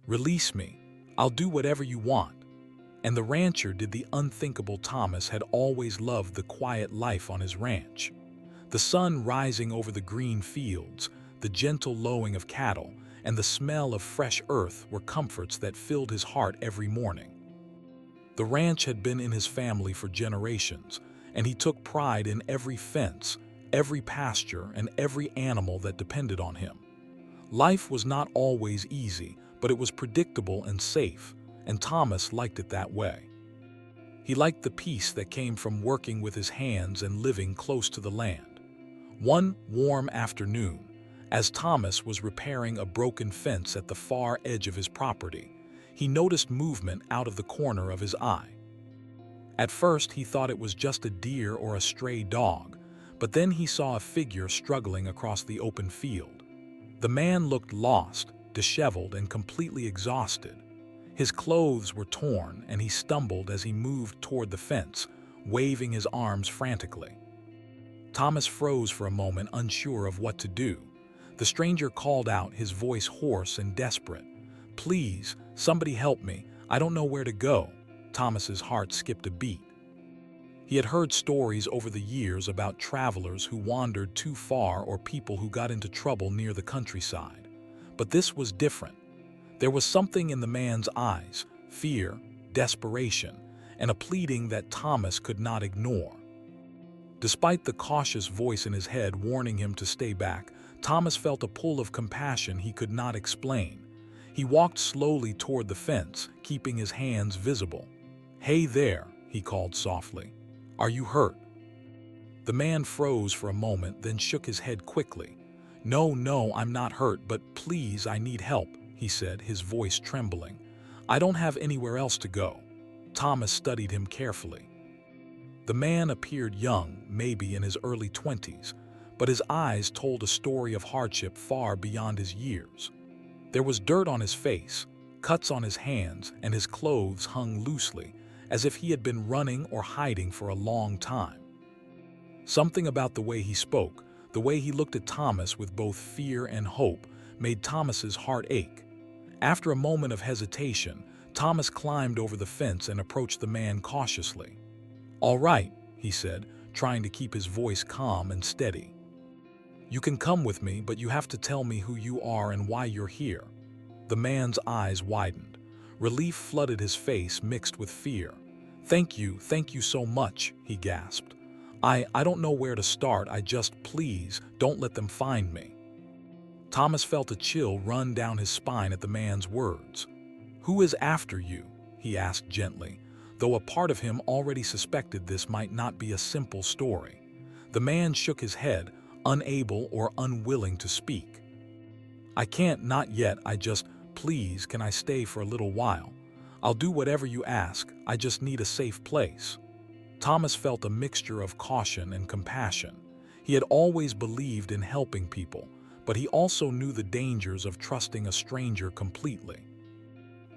Release me. I'll do whatever you want." And the rancher did the unthinkable. Thomas had always loved the quiet life on his ranch. The sun rising over the green fields, the gentle lowing of cattle, and the smell of fresh earth were comforts that filled his heart every morning. The ranch had been in his family for generations, and he took pride in every fence, every pasture, and every animal that depended on him. Life was not always easy, but it was predictable and safe, and Thomas liked it that way. He liked the peace that came from working with his hands and living close to the land. One warm afternoon, as Thomas was repairing a broken fence at the far edge of his property, he noticed movement out of the corner of his eye. At first, he thought it was just a deer or a stray dog, but then he saw a figure struggling across the open field. The man looked lost, disheveled, and completely exhausted. His clothes were torn, and he stumbled as he moved toward the fence, waving his arms frantically. Thomas froze for a moment, unsure of what to do. The stranger called out, his voice hoarse and desperate. "Please, somebody help me. I don't know where to go." Thomas's heart skipped a beat. He had heard stories over the years about travelers who wandered too far or people who got into trouble near the countryside. But this was different. There was something in the man's eyes, fear, desperation, and a pleading that Thomas could not ignore. Despite the cautious voice in his head warning him to stay back, Thomas felt a pull of compassion he could not explain. He walked slowly toward the fence, keeping his hands visible. "Hey there," he called softly. "Are you hurt?" The man froze for a moment, then shook his head quickly. No, I'm not hurt, but please, I need help," he said, his voice trembling. "I don't have anywhere else to go." Thomas studied him carefully. The man appeared young, maybe in his early 20s, but his eyes told a story of hardship far beyond his years. There was dirt on his face, cuts on his hands, and his clothes hung loosely, as if he had been running or hiding for a long time. Something about the way he spoke, the way he looked at Thomas with both fear and hope, made Thomas's heart ache. After a moment of hesitation, Thomas climbed over the fence and approached the man cautiously. "All right," he said, trying to keep his voice calm and steady. "You can come with me, but you have to tell me who you are and why you're here." The man's eyes widened. Relief flooded his face, mixed with fear. Thank you so much," he gasped. I don't know where to start. Please, don't let them find me." Thomas felt a chill run down his spine at the man's words. "Who is after you?" he asked gently, though a part of him already suspected this might not be a simple story. The man shook his head, unable or unwilling to speak. "I can't, not yet. Please, can I stay for a little while? I'll do whatever you ask. I just need a safe place." Thomas felt a mixture of caution and compassion. He had always believed in helping people, but he also knew the dangers of trusting a stranger completely.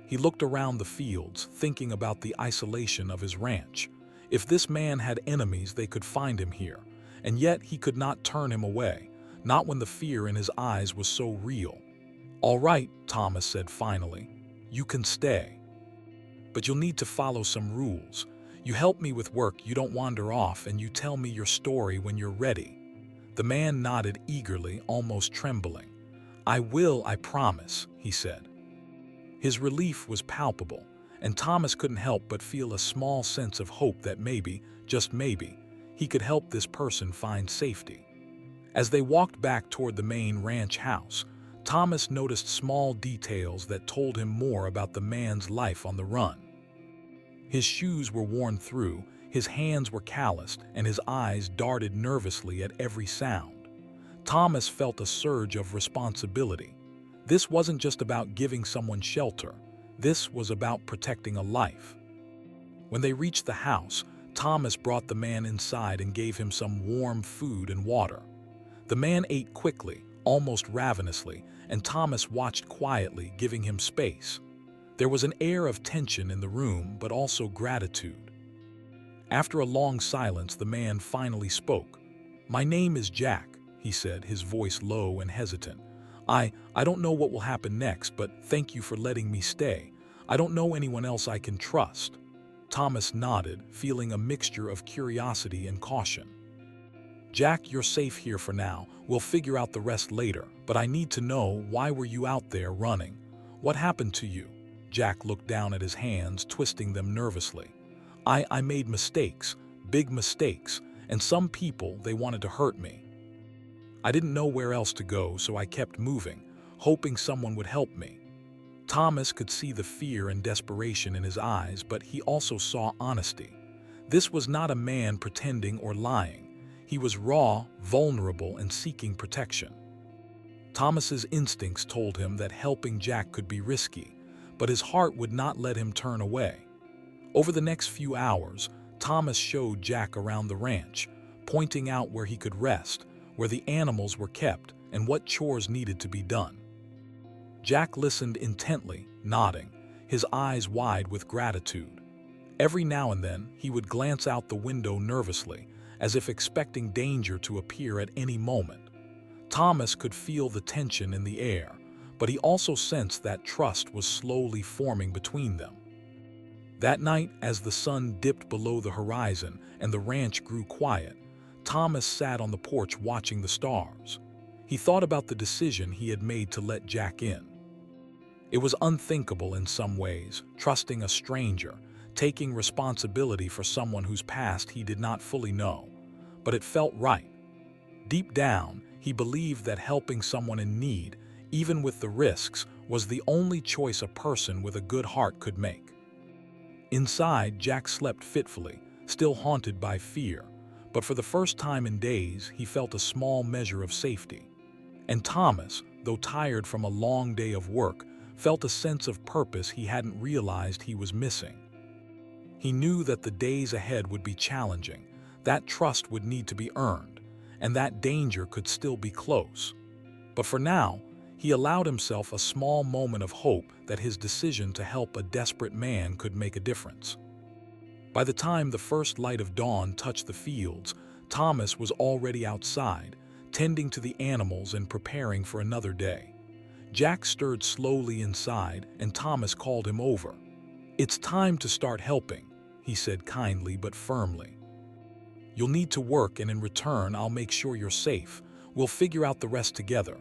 He looked around the fields, thinking about the isolation of his ranch. If this man had enemies, they could find him here, and yet he could not turn him away, not when the fear in his eyes was so real. "All right," Thomas said finally, "you can stay. But you'll need to follow some rules. You help me with work, you don't wander off, and you tell me your story when you're ready." The man nodded eagerly, almost trembling. "I will, I promise," he said. His relief was palpable, and Thomas couldn't help but feel a small sense of hope that maybe, just maybe, he could help this person find safety. As they walked back toward the main ranch house, Thomas noticed small details that told him more about the man's life on the run. His shoes were worn through, his hands were calloused, and his eyes darted nervously at every sound. Thomas felt a surge of responsibility. This wasn't just about giving someone shelter. This was about protecting a life. When they reached the house, Thomas brought the man inside and gave him some warm food and water. The man ate quickly, almost ravenously, and Thomas watched quietly, giving him space. There was an air of tension in the room, but also gratitude. After a long silence, the man finally spoke. "My name is Jack," he said, his voice low and hesitant. I don't know what will happen next, but thank you for letting me stay. I don't know anyone else I can trust." Thomas nodded, feeling a mixture of curiosity and caution. "Jack, you're safe here for now. We'll figure out the rest later, but I need to know, why were you out there running? What happened to you?" Jack looked down at his hands, twisting them nervously. I made mistakes, big mistakes, and some people, they wanted to hurt me. I didn't know where else to go, so I kept moving, hoping someone would help me." Thomas could see the fear and desperation in his eyes, but he also saw honesty. This was not a man pretending or lying. He was raw, vulnerable, and seeking protection. Thomas's instincts told him that helping Jack could be risky, but his heart would not let him turn away. Over the next few hours, Thomas showed Jack around the ranch, pointing out where he could rest, where the animals were kept, and what chores needed to be done. Jack listened intently, nodding, his eyes wide with gratitude. Every now and then, he would glance out the window nervously, as if expecting danger to appear at any moment. Thomas could feel the tension in the air, but he also sensed that trust was slowly forming between them. That night, as the sun dipped below the horizon and the ranch grew quiet, Thomas sat on the porch watching the stars. He thought about the decision he had made to let Jack in. It was unthinkable in some ways, trusting a stranger, taking responsibility for someone whose past he did not fully know. But it felt right. Deep down, he believed that helping someone in need, even with the risks, was the only choice a person with a good heart could make. Inside, Jack slept fitfully, still haunted by fear, but for the first time in days, he felt a small measure of safety. And Thomas, though tired from a long day of work, felt a sense of purpose he hadn't realized he was missing. He knew that the days ahead would be challenging, that trust would need to be earned, and that danger could still be close. But for now, he allowed himself a small moment of hope that his decision to help a desperate man could make a difference. By the time the first light of dawn touched the fields, Thomas was already outside, tending to the animals and preparing for another day. Jack stirred slowly inside, and Thomas called him over. "It's time to start helping," he said kindly but firmly. "You'll need to work, and in return, I'll make sure you're safe. We'll figure out the rest together."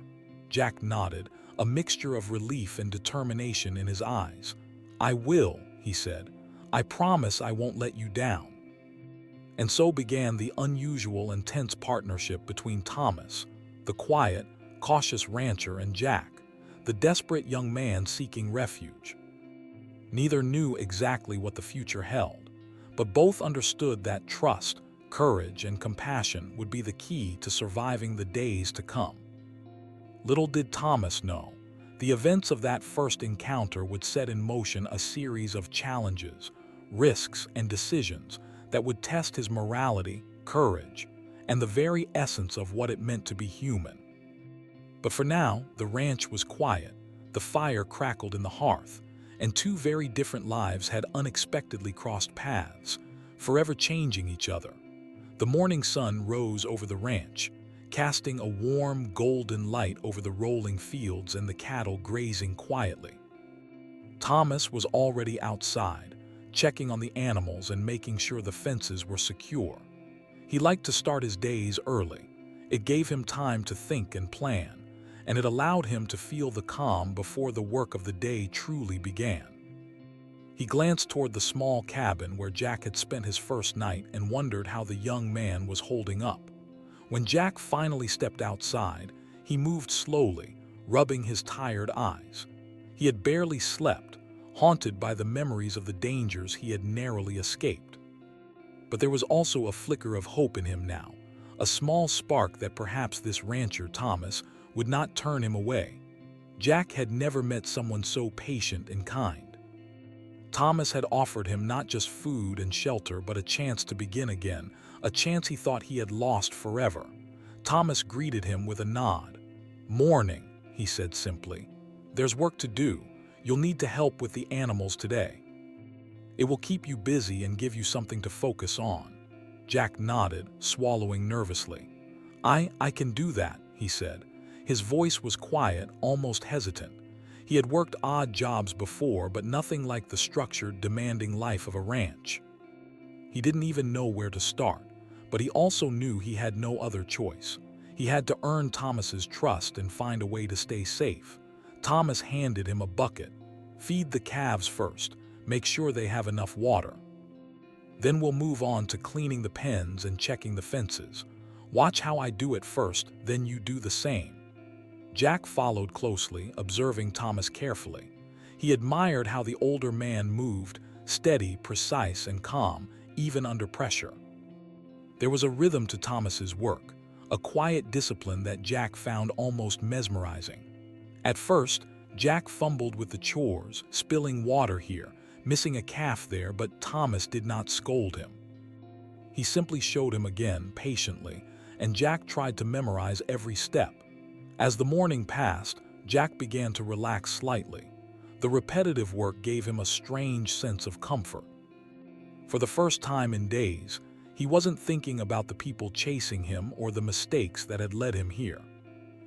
Jack nodded, a mixture of relief and determination in his eyes. "I will," he said. "I promise I won't let you down." And so began the unusual and tense partnership between Thomas, the quiet, cautious rancher, and Jack, the desperate young man seeking refuge. Neither knew exactly what the future held, but both understood that trust, courage, and compassion would be the key to surviving the days to come. Little did Thomas know, the events of that first encounter would set in motion a series of challenges, risks, and decisions that would test his morality, courage, and the very essence of what it meant to be human. But for now, the ranch was quiet, the fire crackled in the hearth, and two very different lives had unexpectedly crossed paths, forever changing each other. The morning sun rose over the ranch, casting a warm, golden light over the rolling fields and the cattle grazing quietly. Thomas was already outside, checking on the animals and making sure the fences were secure. He liked to start his days early. It gave him time to think and plan, and it allowed him to feel the calm before the work of the day truly began. He glanced toward the small cabin where Jack had spent his first night and wondered how the young man was holding up. When Jack finally stepped outside, he moved slowly, rubbing his tired eyes. He had barely slept, haunted by the memories of the dangers he had narrowly escaped. But there was also a flicker of hope in him now, a small spark that perhaps this rancher, Thomas, would not turn him away. Jack had never met someone so patient and kind. Thomas had offered him not just food and shelter, but a chance to begin again, a chance he thought he had lost forever. Thomas greeted him with a nod. "Morning," he said simply. "There's work to do. You'll need to help with the animals today. It will keep you busy and give you something to focus on." Jack nodded, swallowing nervously. I can do that," he said. His voice was quiet, almost hesitant. He had worked odd jobs before, but nothing like the structured, demanding life of a ranch. He didn't even know where to start, but he also knew he had no other choice. He had to earn Thomas's trust and find a way to stay safe. Thomas handed him a bucket. "Feed the calves first. Make sure they have enough water. Then we'll move on to cleaning the pens and checking the fences. Watch how I do it first, then you do the same." Jack followed closely, observing Thomas carefully. He admired how the older man moved, steady, precise, and calm, even under pressure. There was a rhythm to Thomas's work, a quiet discipline that Jack found almost mesmerizing. At first, Jack fumbled with the chores, spilling water here, missing a calf there, but Thomas did not scold him. He simply showed him again, patiently, and Jack tried to memorize every step. As the morning passed, Jack began to relax slightly. The repetitive work gave him a strange sense of comfort. For the first time in days, he wasn't thinking about the people chasing him or the mistakes that had led him here.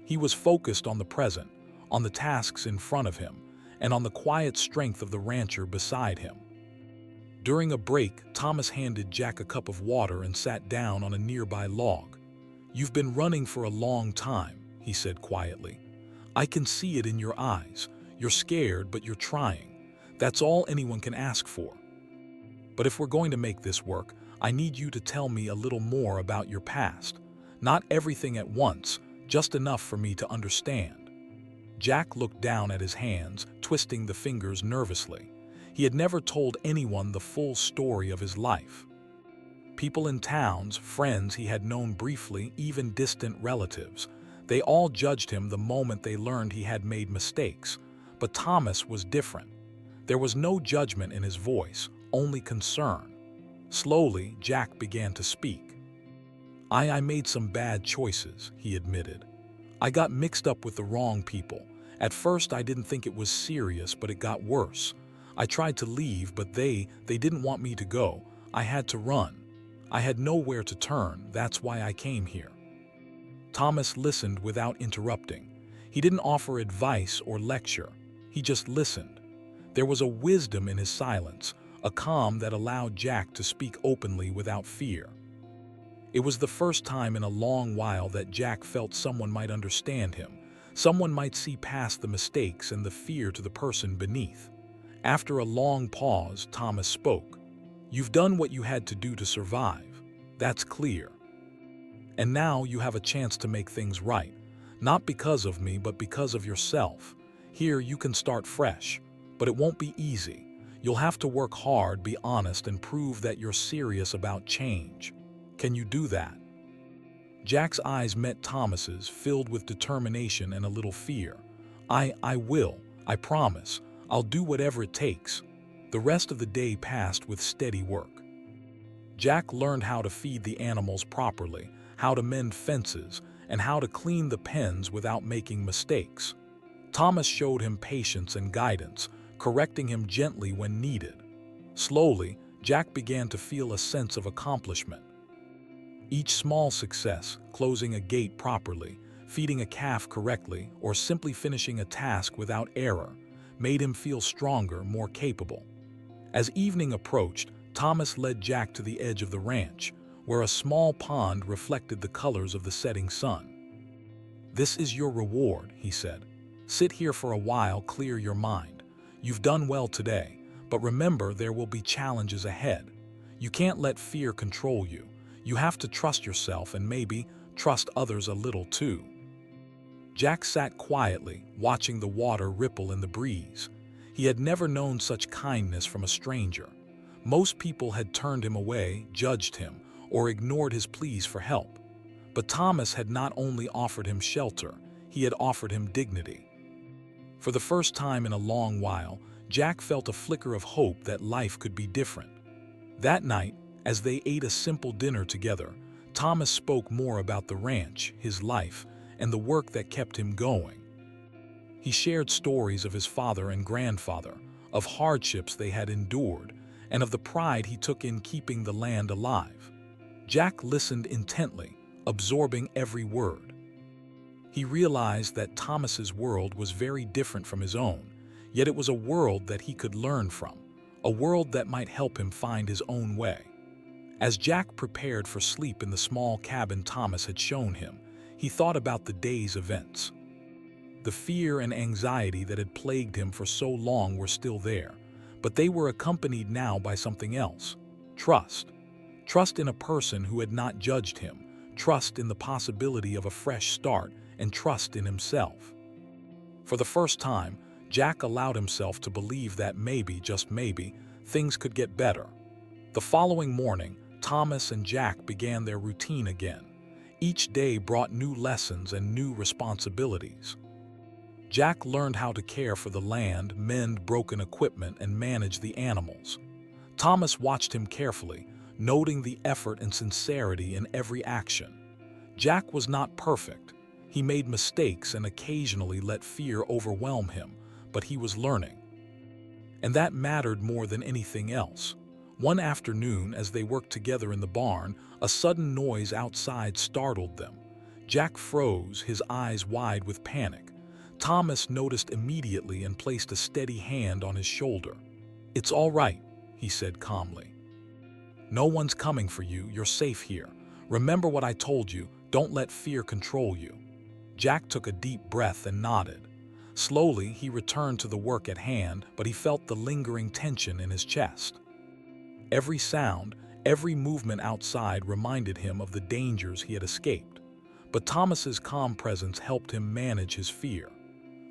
He was focused on the present, on the tasks in front of him, and on the quiet strength of the rancher beside him. During a break, Thomas handed Jack a cup of water and sat down on a nearby log. "You've been running for a long time," he said quietly. "I can see it in your eyes. You're scared, but you're trying. That's all anyone can ask for. But if we're going to make this work, I need you to tell me a little more about your past. Not everything at once, just enough for me to understand." Jack looked down at his hands, twisting the fingers nervously. He had never told anyone the full story of his life. People in towns, friends he had known briefly, even distant relatives, they all judged him the moment they learned he had made mistakes. But Thomas was different. There was no judgment in his voice, only concern. Slowly, Jack began to speak. I made some bad choices," he admitted. "I got mixed up with the wrong people. At first I didn't think it was serious, but it got worse. I tried to leave, but they didn't want me to go. I had to run. I had nowhere to turn, that's why I came here." Thomas listened without interrupting. He didn't offer advice or lecture. He just listened. There was a wisdom in his silence, a calm that allowed Jack to speak openly without fear. It was the first time in a long while that Jack felt someone might understand him. Someone might see past the mistakes and the fear to the person beneath. After a long pause, Thomas spoke. "You've done what you had to do to survive. That's clear. And now you have a chance to make things right. Not because of me, but because of yourself. Here you can start fresh. But it won't be easy. You'll have to work hard, be honest, and prove that you're serious about change. Can you do that?" Jack's eyes met Thomas's, filled with determination and a little fear. I will. I promise. I'll do whatever it takes." The rest of the day passed with steady work. Jack learned how to feed the animals properly, how to mend fences, and how to clean the pens without making mistakes. Thomas showed him patience and guidance, correcting him gently when needed. Slowly, Jack began to feel a sense of accomplishment. Each small success, closing a gate properly, feeding a calf correctly, or simply finishing a task without error, made him feel stronger, more capable. As evening approached, Thomas led Jack to the edge of the ranch, where a small pond reflected the colors of the setting sun. "This is your reward," he said. "Sit here for a while, clear your mind. You've done well today, but remember there will be challenges ahead. You can't let fear control you. You have to trust yourself and maybe trust others a little too." Jack sat quietly, watching the water ripple in the breeze. He had never known such kindness from a stranger. Most people had turned him away, judged him, or ignored his pleas for help. But Thomas had not only offered him shelter, he had offered him dignity. For the first time in a long while, Jack felt a flicker of hope that life could be different. That night, as they ate a simple dinner together, Thomas spoke more about the ranch, his life, and the work that kept him going. He shared stories of his father and grandfather, of hardships they had endured, and of the pride he took in keeping the land alive. Jack listened intently, absorbing every word. He realized that Thomas's world was very different from his own, yet it was a world that he could learn from, a world that might help him find his own way. As Jack prepared for sleep in the small cabin Thomas had shown him, he thought about the day's events. The fear and anxiety that had plagued him for so long were still there, but they were accompanied now by something else: trust. Trust in a person who had not judged him, trust in the possibility of a fresh start, and trust in himself. For the first time, Jack allowed himself to believe that maybe, just maybe, things could get better. The following morning, Thomas and Jack began their routine again. Each day brought new lessons and new responsibilities. Jack learned how to care for the land, mend broken equipment, and manage the animals. Thomas watched him carefully, noting the effort and sincerity in every action. Jack was not perfect. He made mistakes and occasionally let fear overwhelm him, but he was learning. And that mattered more than anything else. One afternoon, as they worked together in the barn, a sudden noise outside startled them. Jack froze, his eyes wide with panic. Thomas noticed immediately and placed a steady hand on his shoulder. "It's all right," he said calmly. "No one's coming for you, you're safe here. Remember what I told you, don't let fear control you." Jack took a deep breath and nodded. Slowly, he returned to the work at hand, but he felt the lingering tension in his chest. Every sound, every movement outside reminded him of the dangers he had escaped. But Thomas's calm presence helped him manage his fear.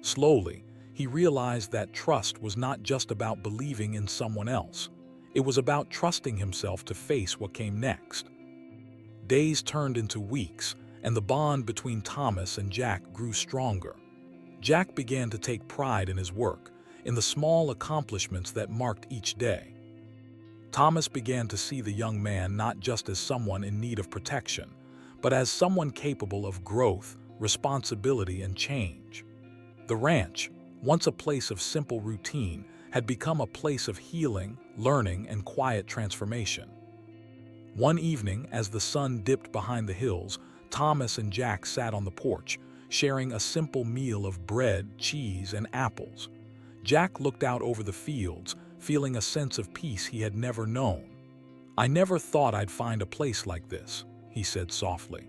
Slowly, he realized that trust was not just about believing in someone else. It was about trusting himself to face what came next. Days turned into weeks, and the bond between Thomas and Jack grew stronger. Jack began to take pride in his work, in the small accomplishments that marked each day. Thomas began to see the young man not just as someone in need of protection, but as someone capable of growth, responsibility, and change. The ranch, once a place of simple routine, had become a place of healing, learning, and quiet transformation. One evening, as the sun dipped behind the hills, Thomas and Jack sat on the porch, sharing a simple meal of bread, cheese, and apples. Jack looked out over the fields, feeling a sense of peace he had never known. "I never thought I'd find a place like this," he said softly.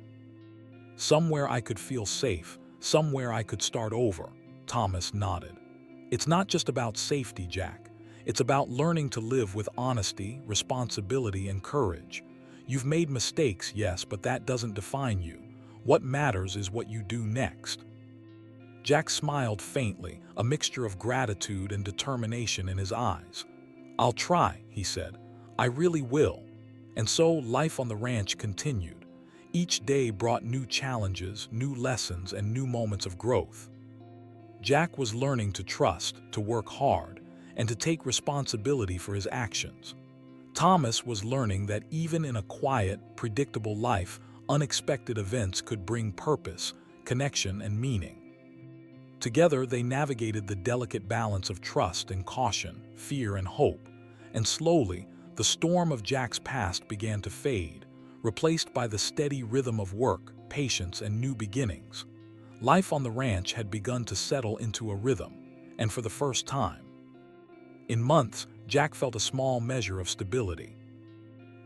"Somewhere I could feel safe, somewhere I could start over." Thomas nodded. "It's not just about safety, Jack. It's about learning to live with honesty, responsibility, and courage. You've made mistakes, yes, but that doesn't define you. What matters is what you do next." Jack smiled faintly, a mixture of gratitude and determination in his eyes. "I'll try," he said. "I really will." And so life on the ranch continued. Each day brought new challenges, new lessons, and new moments of growth. Jack was learning to trust, to work hard, and to take responsibility for his actions. Thomas was learning that even in a quiet, predictable life, unexpected events could bring purpose, connection, and meaning. Together, they navigated the delicate balance of trust and caution, fear and hope, and slowly, the storm of Jack's past began to fade, replaced by the steady rhythm of work, patience, and new beginnings. Life on the ranch had begun to settle into a rhythm, and for the first time. In months, Jack felt a small measure of stability.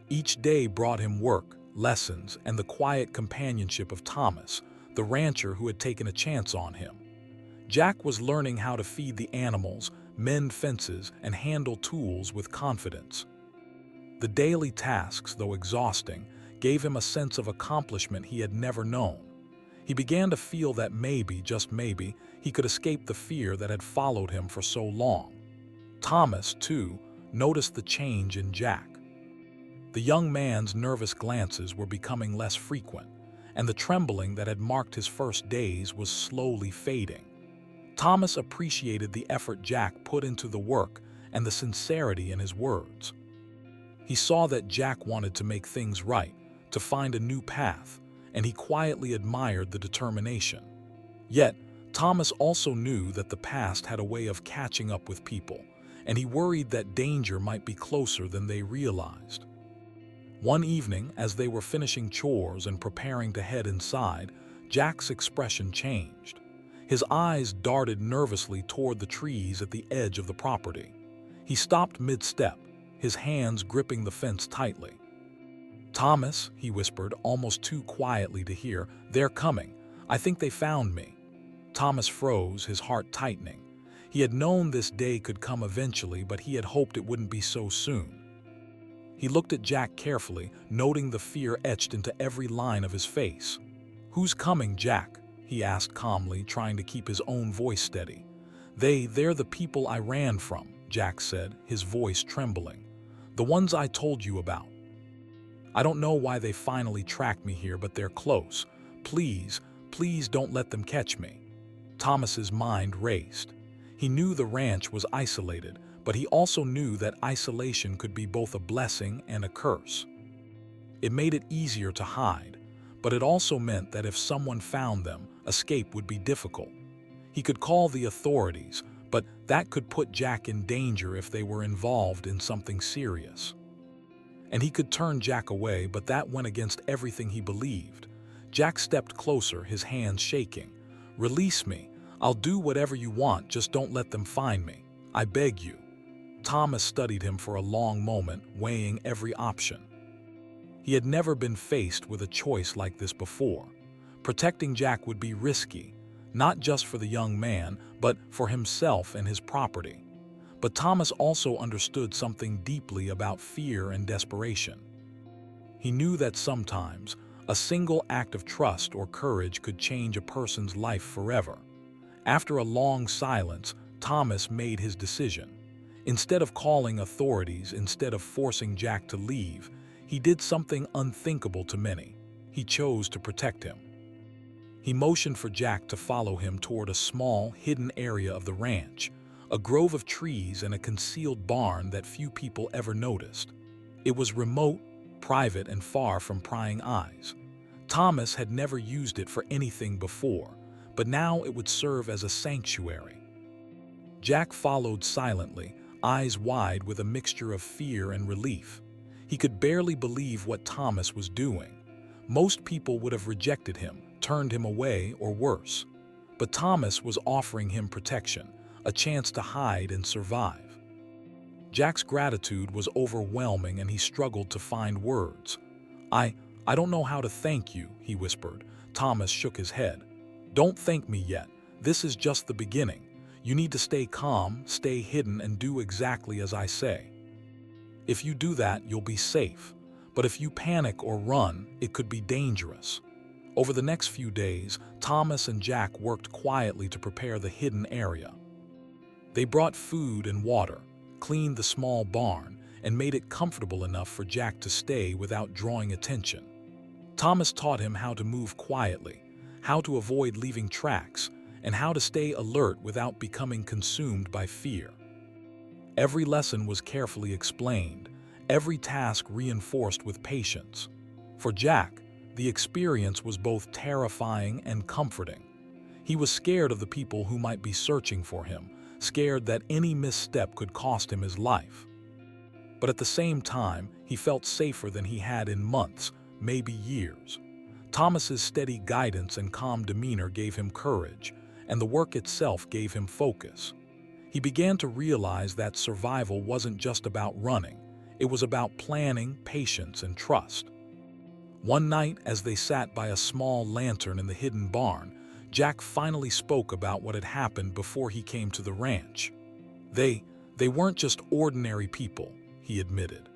Each day brought him work, lessons, and the quiet companionship of Thomas, the rancher who had taken a chance on him. Jack was learning how to feed the animals, mend fences, and handle tools with confidence. The daily tasks, though exhausting, gave him a sense of accomplishment he had never known. He began to feel that maybe, just maybe, he could escape the fear that had followed him for so long. Thomas, too, noticed the change in Jack. The young man's nervous glances were becoming less frequent, and the trembling that had marked his first days was slowly fading. Thomas appreciated the effort Jack put into the work and the sincerity in his words. He saw that Jack wanted to make things right, to find a new path, and he quietly admired the determination. Yet, Thomas also knew that the past had a way of catching up with people, and he worried that danger might be closer than they realized. One evening, as they were finishing chores and preparing to head inside, Jack's expression changed. His eyes darted nervously toward the trees at the edge of the property. He stopped mid-step, his hands gripping the fence tightly. "Thomas," he whispered, almost too quietly to hear, "they're coming. I think they found me." Thomas froze, his heart tightening. He had known this day could come eventually, but he had hoped it wouldn't be so soon. He looked at Jack carefully, noting the fear etched into every line of his face. "Who's coming, Jack?" he asked calmly, trying to keep his own voice steady. They're the people I ran from," Jack said, his voice trembling. "The ones I told you about. I don't know why they finally tracked me here, but they're close. Please, please don't let them catch me." Thomas's mind raced. He knew the ranch was isolated, but he also knew that isolation could be both a blessing and a curse. It made it easier to hide, but it also meant that if someone found them, escape would be difficult. He could call the authorities, but that could put Jack in danger if they were involved in something serious. And he could turn Jack away, but that went against everything he believed. Jack stepped closer, his hands shaking. "Release me. I'll do whatever you want, just don't let them find me. I beg you." Thomas studied him for a long moment, weighing every option. He had never been faced with a choice like this before. Protecting Jack would be risky, not just for the young man, but for himself and his property. But Thomas also understood something deeply about fear and desperation. He knew that sometimes a single act of trust or courage could change a person's life forever. After a long silence, Thomas made his decision. Instead of calling authorities, instead of forcing Jack to leave, he did something unthinkable to many. He chose to protect him. He motioned for Jack to follow him toward a small, hidden area of the ranch, a grove of trees and a concealed barn that few people ever noticed. It was remote, private, and far from prying eyes. Thomas had never used it for anything before, but now it would serve as a sanctuary. Jack followed silently, eyes wide with a mixture of fear and relief. He could barely believe what Thomas was doing. Most people would have rejected him, turned him away, or worse. But Thomas was offering him protection, a chance to hide and survive. Jack's gratitude was overwhelming and he struggled to find words. I don't know how to thank you," he whispered. Thomas shook his head. "Don't thank me yet. This is just the beginning. You need to stay calm, stay hidden, and do exactly as I say. If you do that, you'll be safe. But if you panic or run, it could be dangerous." Over the next few days, Thomas and Jack worked quietly to prepare the hidden area. They brought food and water, cleaned the small barn, and made it comfortable enough for Jack to stay without drawing attention. Thomas taught him how to move quietly, how to avoid leaving tracks, and how to stay alert without becoming consumed by fear. Every lesson was carefully explained, every task reinforced with patience. For Jack, the experience was both terrifying and comforting. He was scared of the people who might be searching for him, scared that any misstep could cost him his life. But at the same time, he felt safer than he had in months, maybe years. Thomas's steady guidance and calm demeanor gave him courage, and the work itself gave him focus. He began to realize that survival wasn't just about running. It was about planning, patience, and trust. One night, as they sat by a small lantern in the hidden barn, Jack finally spoke about what had happened before he came to the ranch. They weren't just ordinary people," he admitted.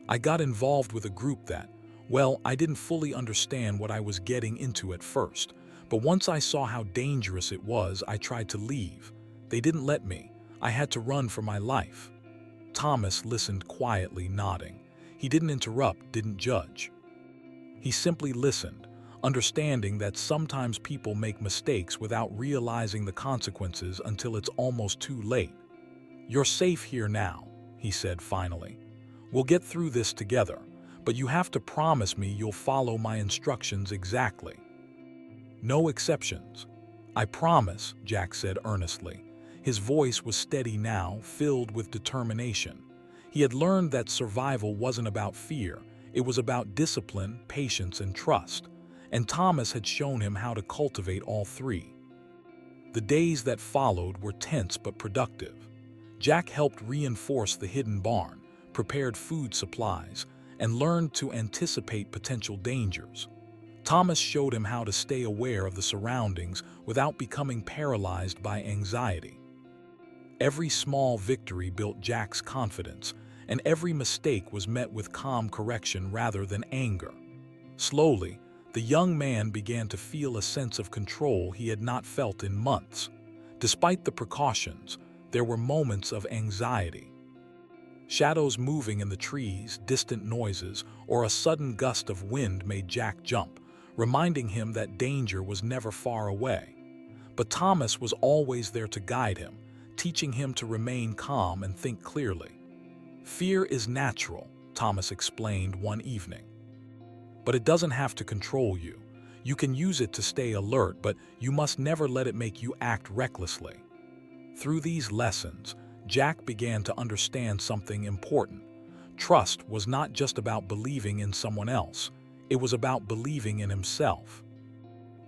"I got involved with a group that, well, I didn't fully understand what I was getting into at first, but once I saw how dangerous it was, I tried to leave. They didn't let me. I had to run for my life." Thomas listened quietly, nodding. He didn't interrupt, didn't judge. He simply listened, understanding that sometimes people make mistakes without realizing the consequences until it's almost too late. "You're safe here now," he said finally. "We'll get through this together, but you have to promise me you'll follow my instructions exactly. No exceptions." "I promise," Jack said earnestly. His voice was steady now, filled with determination. He had learned that survival wasn't about fear, it was about discipline, patience, and trust. and Thomas had shown him how to cultivate all three. The days that followed were tense but productive. Jack helped reinforce the hidden barn, prepared food supplies, and learned to anticipate potential dangers. Thomas showed him how to stay aware of the surroundings without becoming paralyzed by anxiety. Every small victory built Jack's confidence, and every mistake was met with calm correction rather than anger. Slowly, the young man began to feel a sense of control he had not felt in months. Despite the precautions, there were moments of anxiety. Shadows moving in the trees, distant noises, or a sudden gust of wind made Jack jump, reminding him that danger was never far away. But Thomas was always there to guide him, teaching him to remain calm and think clearly. "Fear is natural," Thomas explained one evening. "But it doesn't have to control you. You can use it to stay alert, but you must never let it make you act recklessly." Through these lessons, Jack began to understand something important. Trust was not just about believing in someone else, it was about believing in himself.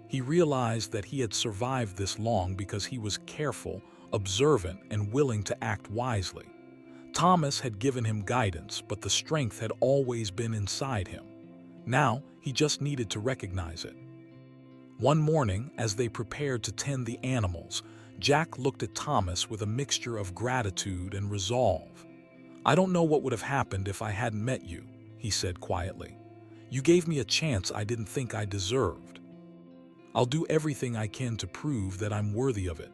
He realized that he had survived this long because he was careful, observant, and willing to act wisely. Thomas had given him guidance, but the strength had always been inside him. Now, he just needed to recognize it. One morning, as they prepared to tend the animals, Jack looked at Thomas with a mixture of gratitude and resolve. "I don't know what would have happened if I hadn't met you," he said quietly. "You gave me a chance I didn't think I deserved. I'll do everything I can to prove that I'm worthy of it."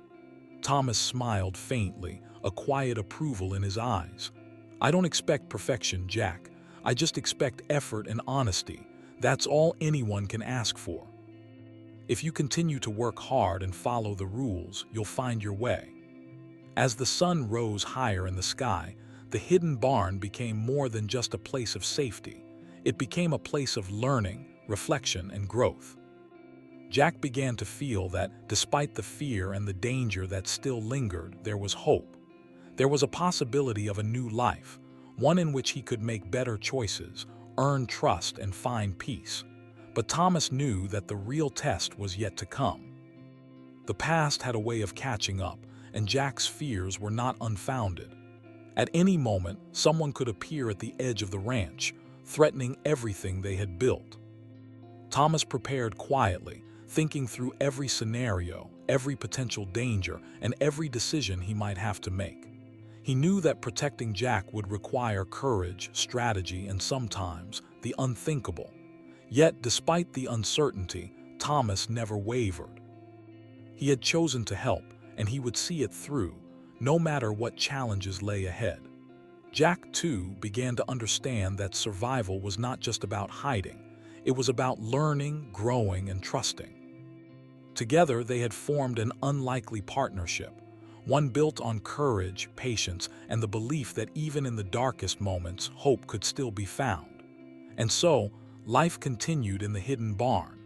Thomas smiled faintly, a quiet approval in his eyes. "I don't expect perfection, Jack. I just expect effort and honesty. That's all anyone can ask for. If you continue to work hard and follow the rules, you'll find your way." As the sun rose higher in the sky, the hidden barn became more than just a place of safety. It became a place of learning, reflection, and growth. Jack began to feel that, despite the fear and the danger that still lingered, there was hope. There was a possibility of a new life, one in which he could make better choices, earn trust, and find peace. But Thomas knew that the real test was yet to come. The past had a way of catching up, and Jack's fears were not unfounded. At any moment, someone could appear at the edge of the ranch, threatening everything they had built. Thomas prepared quietly, thinking through every scenario, every potential danger, and every decision he might have to make. He knew that protecting Jack would require courage, strategy, and sometimes the unthinkable. Yet, despite the uncertainty, Thomas never wavered. He had chosen to help, and he would see it through, no matter what challenges lay ahead. Jack, too, began to understand that survival was not just about hiding. It was about learning, growing, and trusting. Together, they had formed an unlikely partnership, one built on courage, patience, and the belief that even in the darkest moments, hope could still be found. And so, life continued in the hidden barn.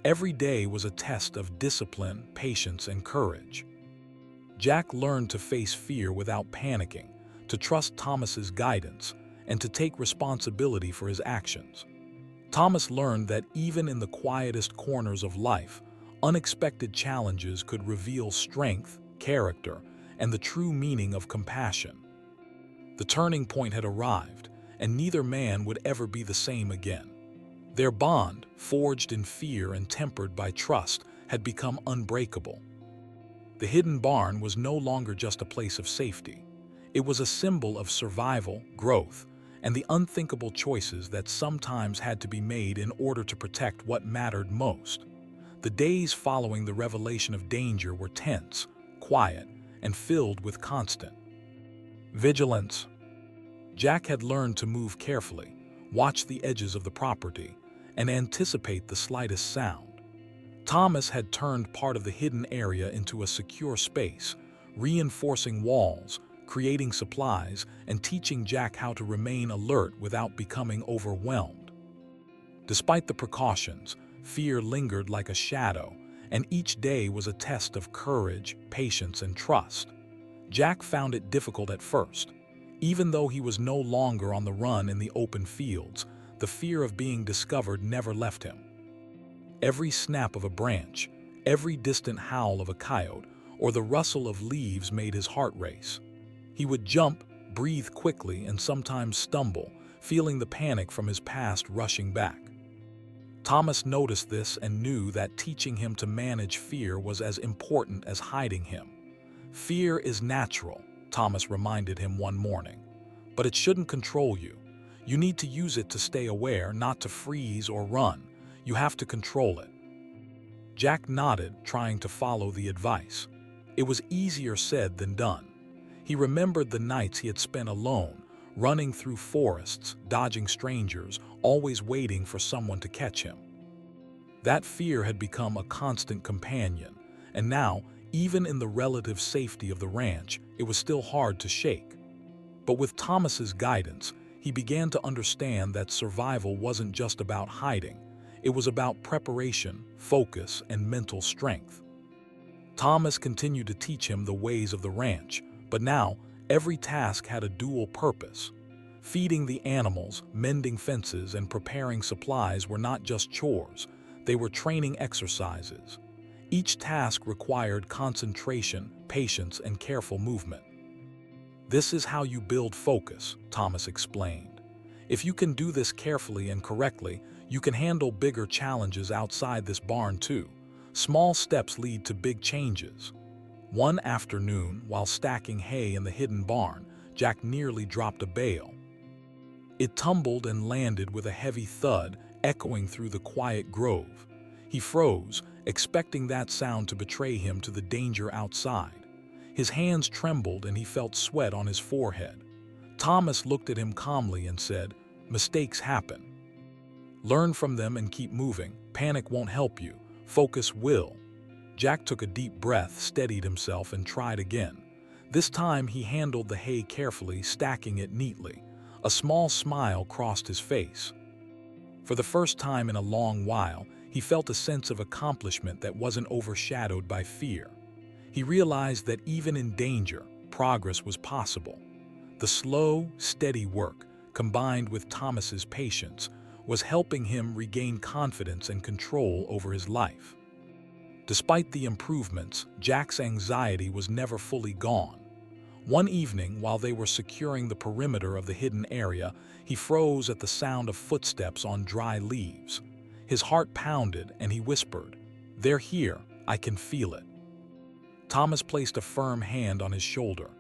Every day was a test of discipline, patience, and courage. Jack learned to face fear without panicking, to trust Thomas's guidance, and to take responsibility for his actions. Thomas learned that even in the quietest corners of life, unexpected challenges could reveal strength, character, and the true meaning of compassion. The turning point had arrived, and neither man would ever be the same again. Their bond, forged in fear and tempered by trust, had become unbreakable. The hidden barn was no longer just a place of safety. It was a symbol of survival, growth, and the unthinkable choices that sometimes had to be made in order to protect what mattered most. The days following the revelation of danger were tense, quiet, and filled with constant vigilance. Jack had learned to move carefully, watch the edges of the property, and anticipate the slightest sound. Thomas had turned part of the hidden area into a secure space, reinforcing walls, creating supplies, and teaching Jack how to remain alert without becoming overwhelmed. Despite the precautions, fear lingered like a shadow, and each day was a test of courage, patience, and trust. Jack found it difficult at first. Even though he was no longer on the run in the open fields, the fear of being discovered never left him. Every snap of a branch, every distant howl of a coyote, or the rustle of leaves made his heart race. He would jump, breathe quickly, and sometimes stumble, feeling the panic from his past rushing back. Thomas noticed this and knew that teaching him to manage fear was as important as hiding him. Fear is natural, Thomas reminded him one morning, but it shouldn't control you. You need to use it to stay aware, not to freeze or run. You have to control it. Jack nodded, trying to follow the advice. It was easier said than done. He remembered the nights he had spent alone, running through forests, dodging strangers, always waiting for someone to catch him. That fear had become a constant companion, and now, even in the relative safety of the ranch, it was still hard to shake. But with Thomas's guidance, he began to understand that survival wasn't just about hiding. It was about preparation, focus, and mental strength. Thomas continued to teach him the ways of the ranch, but now every task had a dual purpose. Feeding the animals, mending fences, and preparing supplies were not just chores, they were training exercises. Each task required concentration, patience, and careful movement. This is how you build focus, Thomas explained. If you can do this carefully and correctly, you can handle bigger challenges outside this barn too. Small steps lead to big changes. One afternoon, while stacking hay in the hidden barn, Jack nearly dropped a bale. It tumbled and landed with a heavy thud, echoing through the quiet grove. He froze, expecting that sound to betray him to the danger outside. His hands trembled and he felt sweat on his forehead. Thomas looked at him calmly and said, "Mistakes happen. Learn from them and keep moving. Panic won't help you. Focus will." Jack took a deep breath, steadied himself, and tried again. This time he handled the hay carefully, stacking it neatly. A small smile crossed his face. For the first time in a long while, he felt a sense of accomplishment that wasn't overshadowed by fear. He realized that even in danger, progress was possible. The slow, steady work, combined with Thomas's patience, was helping him regain confidence and control over his life. Despite the improvements, Jack's anxiety was never fully gone. One evening, while they were securing the perimeter of the hidden area, he froze at the sound of footsteps on dry leaves. His heart pounded and he whispered, "They're here, I can feel it." Thomas placed a firm hand on his shoulder.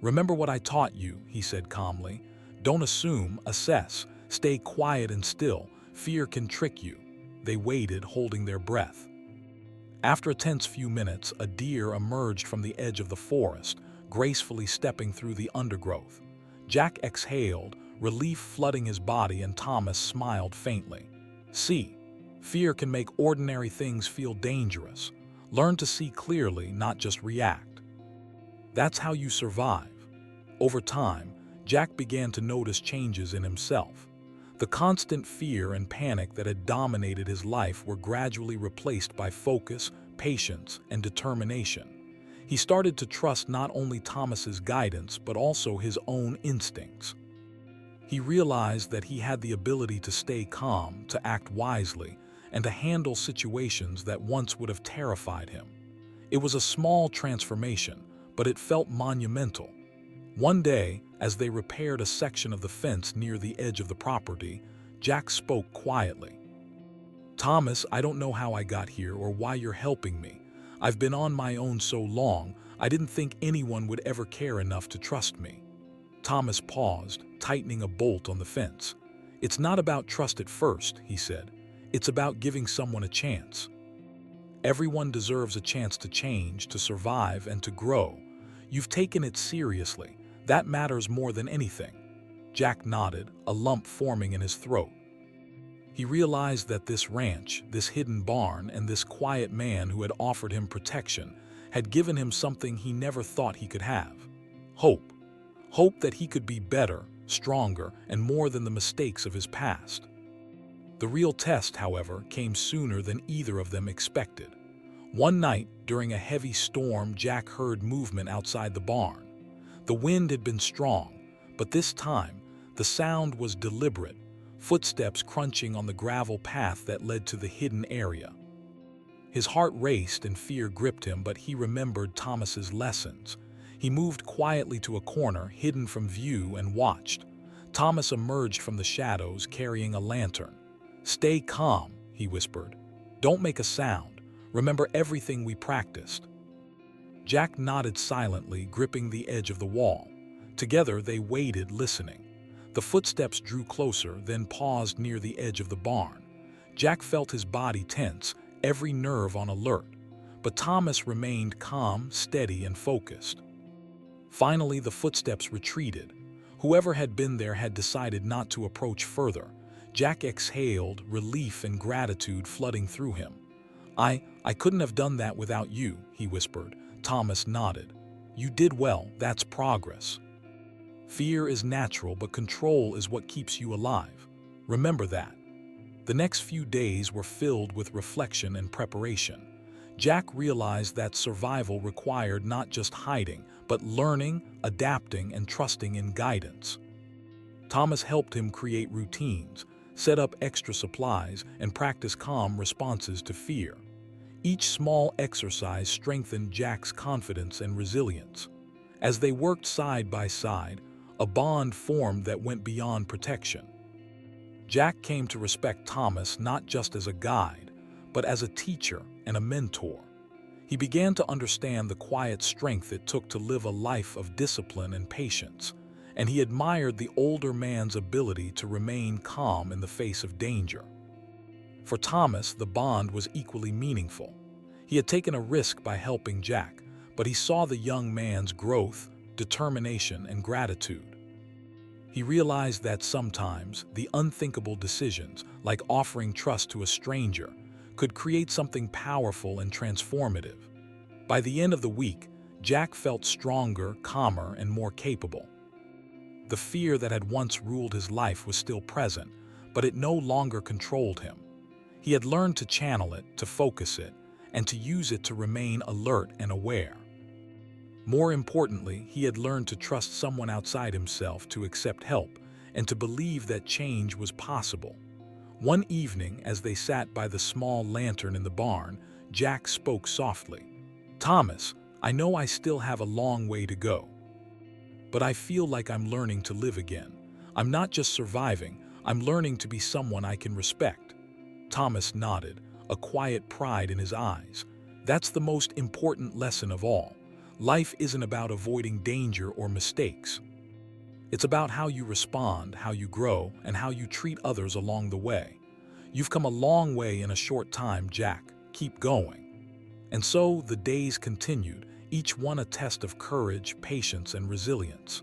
"Remember what I taught you," he said calmly. "Don't assume, assess. Stay quiet and still. Fear can trick you." They waited, holding their breath. After a tense few minutes, a deer emerged from the edge of the forest, gracefully stepping through the undergrowth. Jack exhaled, relief flooding his body, and Thomas smiled faintly. "See, fear can make ordinary things feel dangerous. Learn to see clearly, not just react." That's how you survive. Over time, Jack began to notice changes in himself. The constant fear and panic that had dominated his life were gradually replaced by focus, patience, and determination. He started to trust not only Thomas's guidance, but also his own instincts. He realized that he had the ability to stay calm, to act wisely, and to handle situations that once would have terrified him. It was a small transformation, but it felt monumental. One day, as they repaired a section of the fence near the edge of the property, Jack spoke quietly. "Thomas, I don't know how I got here or why you're helping me. I've been on my own so long, I didn't think anyone would ever care enough to trust me." Thomas paused, tightening a bolt on the fence. "It's not about trust at first," he said. "It's about giving someone a chance. Everyone deserves a chance to change, to survive, and to grow. You've taken it seriously. That matters more than anything." Jack nodded, a lump forming in his throat. He realized that this ranch, this hidden barn, and this quiet man who had offered him protection had given him something he never thought he could have: hope. Hope that he could be better, stronger, and more than the mistakes of his past. The real test, however, came sooner than either of them expected. One night, during a heavy storm, Jack heard movement outside the barn. The wind had been strong, but this time, the sound was deliberate, footsteps crunching on the gravel path that led to the hidden area. His heart raced and fear gripped him, but he remembered Thomas's lessons. He moved quietly to a corner, hidden from view, and watched. Thomas emerged from the shadows carrying a lantern. "Stay calm," he whispered. "Don't make a sound. Remember everything we practiced." Jack nodded silently, gripping the edge of the wall. Together they waited, listening. The footsteps drew closer, then paused near the edge of the barn. Jack felt his body tense, every nerve on alert. But Thomas remained calm, steady, and focused. Finally, the footsteps retreated. Whoever had been there had decided not to approach further. Jack exhaled, relief and gratitude flooding through him. I couldn't have done that without you," he whispered. Thomas nodded. "You did well, that's progress. Fear is natural, but control is what keeps you alive. Remember that." The next few days were filled with reflection and preparation. Jack realized that survival required not just hiding, but learning, adapting, and trusting in guidance. Thomas helped him create routines, set up extra supplies, and practice calm responses to fear. Each small exercise strengthened Jack's confidence and resilience. As they worked side by side, a bond formed that went beyond protection. Jack came to respect Thomas not just as a guide, but as a teacher and a mentor. He began to understand the quiet strength it took to live a life of discipline and patience, and he admired the older man's ability to remain calm in the face of danger. For Thomas, the bond was equally meaningful. He had taken a risk by helping Jack, but he saw the young man's growth, determination, and gratitude. He realized that sometimes the unthinkable decisions, like offering trust to a stranger, could create something powerful and transformative. By the end of the week, Jack felt stronger, calmer, and more capable. The fear that had once ruled his life was still present, but it no longer controlled him. He had learned to channel it, to focus it, and to use it to remain alert and aware. More importantly, he had learned to trust someone outside himself, to accept help, and to believe that change was possible. One evening, as they sat by the small lantern in the barn, Jack spoke softly. "Thomas, I know I still have a long way to go, but I feel like I'm learning to live again. I'm not just surviving, I'm learning to be someone I can respect." Thomas nodded, a quiet pride in his eyes. "That's the most important lesson of all. Life isn't about avoiding danger or mistakes. It's about how you respond, how you grow, and how you treat others along the way. You've come a long way in a short time, Jack. Keep going." And so the days continued, each one a test of courage, patience, and resilience.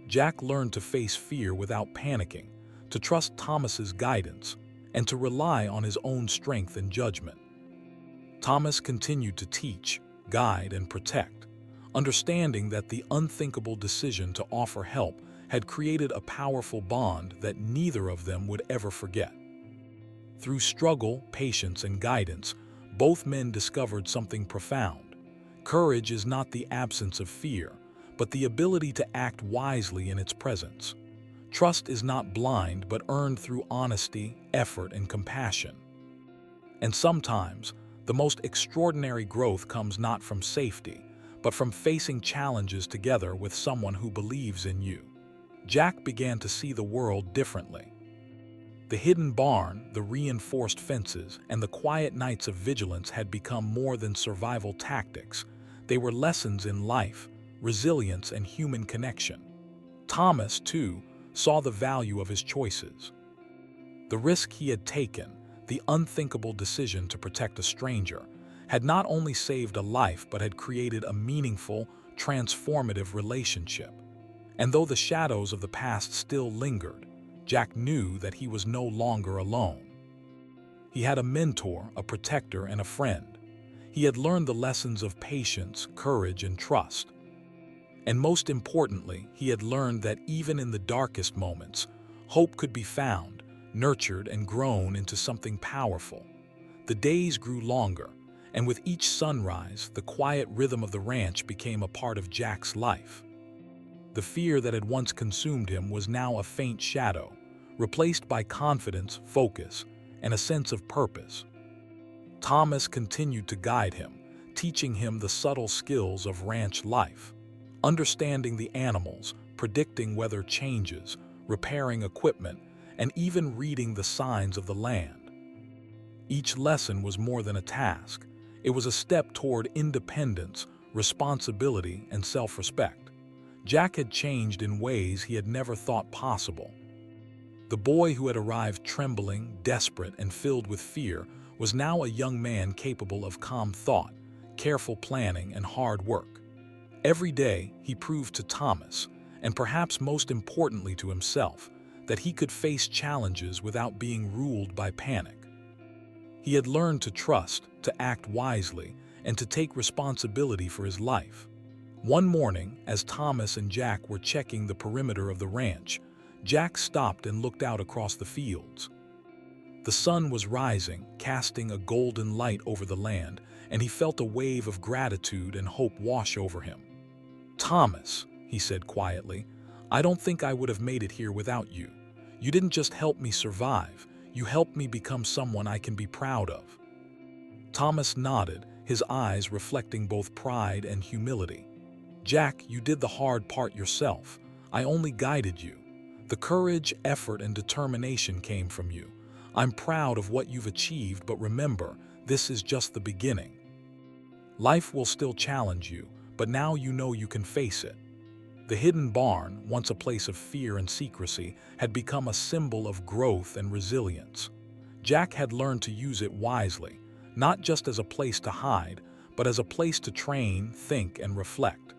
Jack learned to face fear without panicking, to trust Thomas's guidance, and to rely on his own strength and judgment. Thomas continued to teach, guide, and protect, understanding that the unthinkable decision to offer help had created a powerful bond that neither of them would ever forget. Through struggle, patience, and guidance, both men discovered something profound. Courage is not the absence of fear, but the ability to act wisely in its presence. Trust is not blind, but earned through honesty, effort, and compassion. And sometimes, the most extraordinary growth comes not from safety, but from facing challenges together with someone who believes in you. Jack began to see the world differently. The hidden barn, the reinforced fences, and the quiet nights of vigilance had become more than survival tactics. They were lessons in life, resilience, and human connection. Thomas, too, saw the value of his choices. The risk he had taken, the unthinkable decision to protect a stranger, had not only saved a life but had created a meaningful, transformative relationship. And though the shadows of the past still lingered, Jack knew that he was no longer alone. He had a mentor, a protector, and a friend. He had learned the lessons of patience, courage, and trust. And most importantly, he had learned that even in the darkest moments, hope could be found, nurtured, and grown into something powerful. The days grew longer, and with each sunrise, the quiet rhythm of the ranch became a part of Jack's life. The fear that had once consumed him was now a faint shadow, replaced by confidence, focus, and a sense of purpose. Thomas continued to guide him, teaching him the subtle skills of ranch life, understanding the animals, predicting weather changes, repairing equipment, and even reading the signs of the land. Each lesson was more than a task. It was a step toward independence, responsibility, and self-respect. Jack had changed in ways he had never thought possible. The boy who had arrived trembling, desperate, and filled with fear was now a young man capable of calm thought, careful planning, and hard work. Every day, he proved to Thomas, and perhaps most importantly to himself, that he could face challenges without being ruled by panic. He had learned to trust, to act wisely, and to take responsibility for his life. One morning, as Thomas and Jack were checking the perimeter of the ranch, Jack stopped and looked out across the fields. The sun was rising, casting a golden light over the land, and he felt a wave of gratitude and hope wash over him. "Thomas," he said quietly, "I don't think I would have made it here without you. You didn't just help me survive, you helped me become someone I can be proud of." Thomas nodded, his eyes reflecting both pride and humility. "Jack, you did the hard part yourself. I only guided you. The courage, effort, and determination came from you. I'm proud of what you've achieved, but remember, this is just the beginning. Life will still challenge you, but now you know you can face it." The hidden barn, once a place of fear and secrecy, had become a symbol of growth and resilience. Jack had learned to use it wisely, not just as a place to hide, but as a place to train, think, and reflect.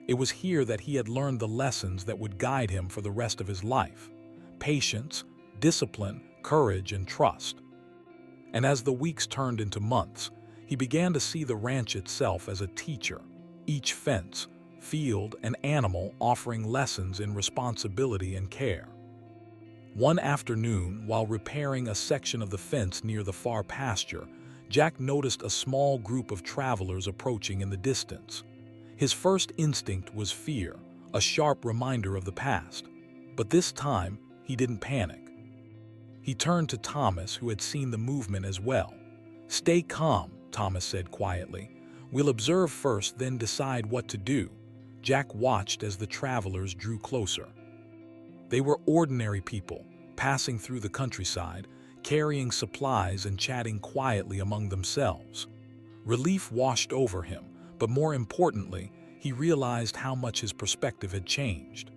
It was here that he had learned the lessons that would guide him for the rest of his life: patience, discipline, courage, and trust. And as the weeks turned into months, he began to see the ranch itself as a teacher, each fence, field, and animal offering lessons in responsibility and care. One afternoon, while repairing a section of the fence near the far pasture, Jack noticed a small group of travelers approaching in the distance. His first instinct was fear, a sharp reminder of the past. But this time, he didn't panic. He turned to Thomas, who had seen the movement as well. "Stay calm," Thomas said quietly. "We'll observe first, then decide what to do." Jack watched as the travelers drew closer. They were ordinary people, passing through the countryside, carrying supplies and chatting quietly among themselves. Relief washed over him, but more importantly, he realized how much his perspective had changed.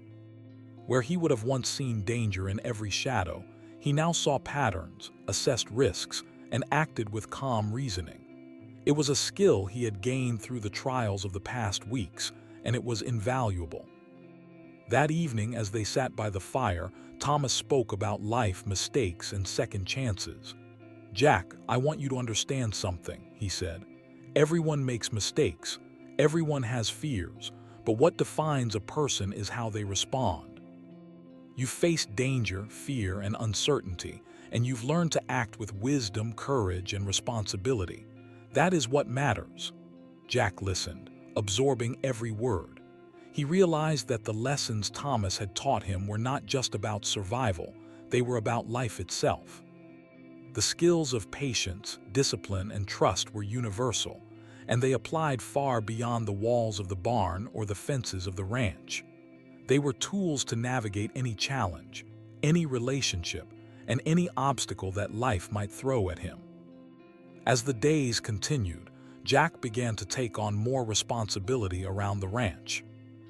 Where he would have once seen danger in every shadow, he now saw patterns, assessed risks, and acted with calm reasoning. It was a skill he had gained through the trials of the past weeks, and it was invaluable. That evening, as they sat by the fire, Thomas spoke about life, mistakes, and second chances. "Jack, I want you to understand something," he said. "Everyone makes mistakes. Everyone has fears. But what defines a person is how they respond. You've faced danger, fear, and uncertainty, and you've learned to act with wisdom, courage, and responsibility. That is what matters." Jack listened, absorbing every word. He realized that the lessons Thomas had taught him were not just about survival, they were about life itself. The skills of patience, discipline, and trust were universal, and they applied far beyond the walls of the barn or the fences of the ranch. They were tools to navigate any challenge, any relationship, and any obstacle that life might throw at him. As the days continued, Jack began to take on more responsibility around the ranch.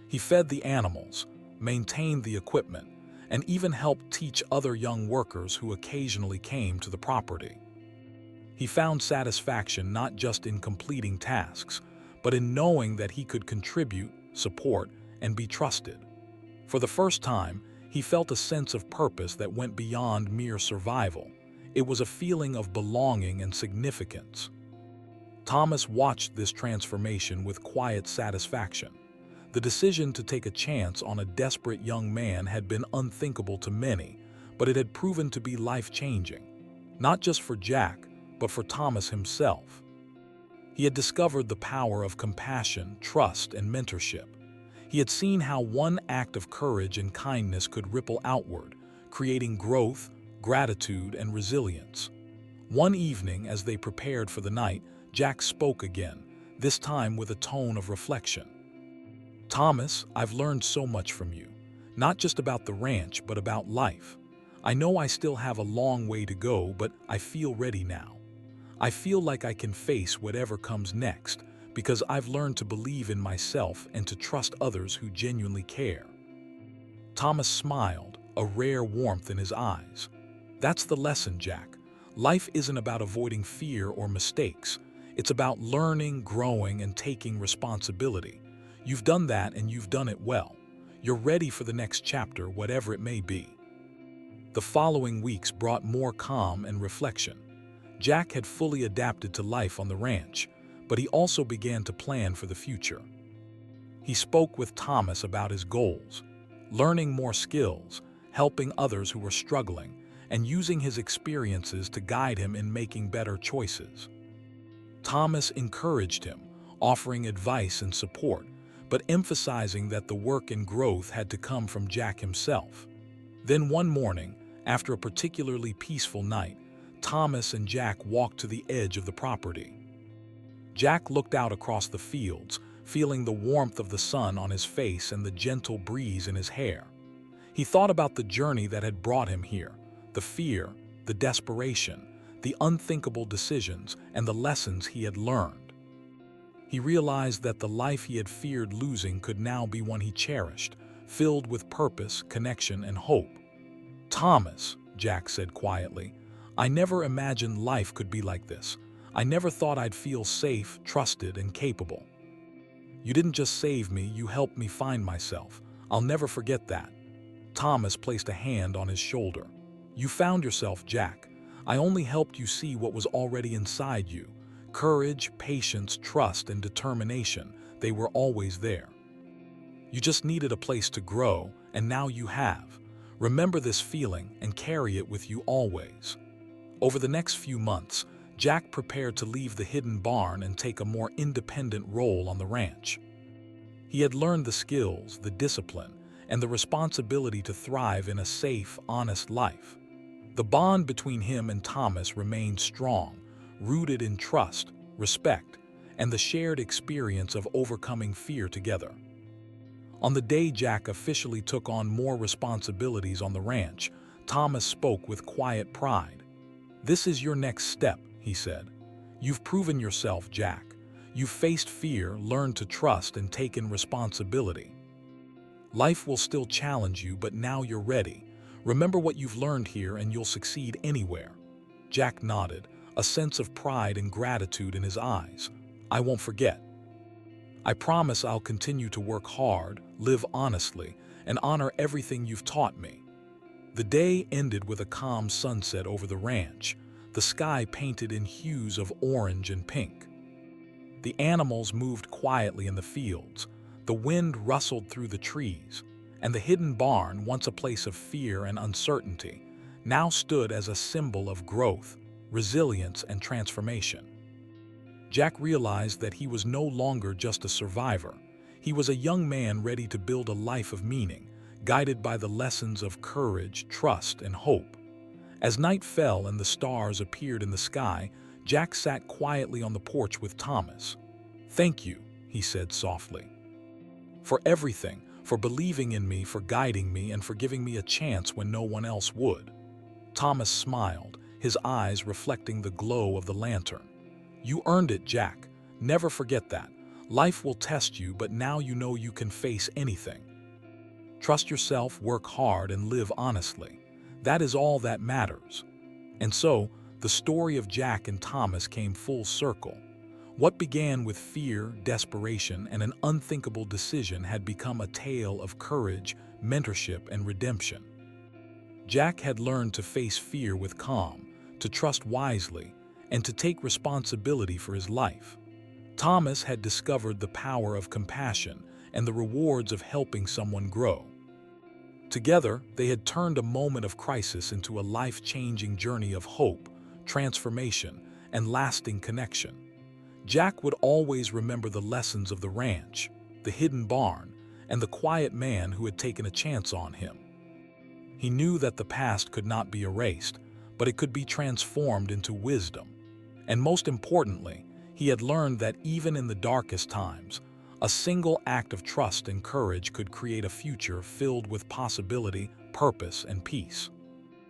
He fed the animals, maintained the equipment, and even helped teach other young workers who occasionally came to the property. He found satisfaction not just in completing tasks, but in knowing that he could contribute, support, and be trusted. For the first time, he felt a sense of purpose that went beyond mere survival. It was a feeling of belonging and significance. Thomas watched this transformation with quiet satisfaction. The decision to take a chance on a desperate young man had been unthinkable to many, but it had proven to be life-changing, not just for Jack, but for Thomas himself. He had discovered the power of compassion, trust, and mentorship. He had seen how one act of courage and kindness could ripple outward, creating growth, gratitude, and resilience. One evening, as they prepared for the night, Jack spoke again, this time with a tone of reflection. "Thomas, I've learned so much from you, not just about the ranch, but about life. I know I still have a long way to go, but I feel ready now. I feel like I can face whatever comes next, because I've learned to believe in myself and to trust others who genuinely care." Thomas smiled, a rare warmth in his eyes. "That's the lesson, Jack. Life isn't about avoiding fear or mistakes. It's about learning, growing, and taking responsibility. You've done that, and you've done it well. You're ready for the next chapter, whatever it may be." The following weeks brought more calm and reflection. Jack had fully adapted to life on the ranch, but he also began to plan for the future. He spoke with Thomas about his goals, learning more skills, helping others who were struggling, and using his experiences to guide him in making better choices. Thomas encouraged him, offering advice and support, but emphasizing that the work and growth had to come from Jack himself. Then one morning, after a particularly peaceful night, Thomas and Jack walked to the edge of the property. Jack looked out across the fields, feeling the warmth of the sun on his face and the gentle breeze in his hair. He thought about the journey that had brought him here, the fear, the desperation, the unthinkable decisions, and the lessons he had learned. He realized that the life he had feared losing could now be one he cherished, filled with purpose, connection, and hope. "Thomas," Jack said quietly, "I never imagined life could be like this. I never thought I'd feel safe, trusted, and capable. You didn't just save me, you helped me find myself. I'll never forget that." Thomas placed a hand on his shoulder. "You found yourself, Jack. I only helped you see what was already inside you. Courage, patience, trust, and determination, they were always there. You just needed a place to grow, and now you have. Remember this feeling and carry it with you always." Over the next few months, Jack prepared to leave the hidden barn and take a more independent role on the ranch. He had learned the skills, the discipline, and the responsibility to thrive in a safe, honest life. The bond between him and Thomas remained strong, rooted in trust, respect, and the shared experience of overcoming fear together. On the day Jack officially took on more responsibilities on the ranch, Thomas spoke with quiet pride. "This is your next step," he said. "You've proven yourself, Jack. You've faced fear, learned to trust, and taken responsibility. Life will still challenge you, but now you're ready. Remember what you've learned here and you'll succeed anywhere." Jack nodded, a sense of pride and gratitude in his eyes. "I won't forget. I promise I'll continue to work hard, live honestly, and honor everything you've taught me." The day ended with a calm sunset over the ranch, the sky painted in hues of orange and pink. The animals moved quietly in the fields, the wind rustled through the trees, and the hidden barn, once a place of fear and uncertainty, now stood as a symbol of growth, resilience, and transformation. Jack realized that he was no longer just a survivor. He was a young man ready to build a life of meaning, guided by the lessons of courage, trust, and hope. As night fell and the stars appeared in the sky, Jack sat quietly on the porch with Thomas. "Thank you," he said softly, "for everything, for believing in me, for guiding me, and for giving me a chance when no one else would." Thomas smiled, his eyes reflecting the glow of the lantern. "You earned it, Jack. Never forget that. Life will test you, but now you know you can face anything. Trust yourself, work hard, and live honestly. That is all that matters." And so, the story of Jack and Thomas came full circle. What began with fear, desperation, and an unthinkable decision had become a tale of courage, mentorship, and redemption. Jack had learned to face fear with calm, to trust wisely, and to take responsibility for his life. Thomas had discovered the power of compassion and the rewards of helping someone grow. Together, they had turned a moment of crisis into a life-changing journey of hope, transformation, and lasting connection. Jack would always remember the lessons of the ranch, the hidden barn, and the quiet man who had taken a chance on him. He knew that the past could not be erased, but it could be transformed into wisdom. And most importantly, he had learned that even in the darkest times, a single act of trust and courage could create a future filled with possibility, purpose, and peace.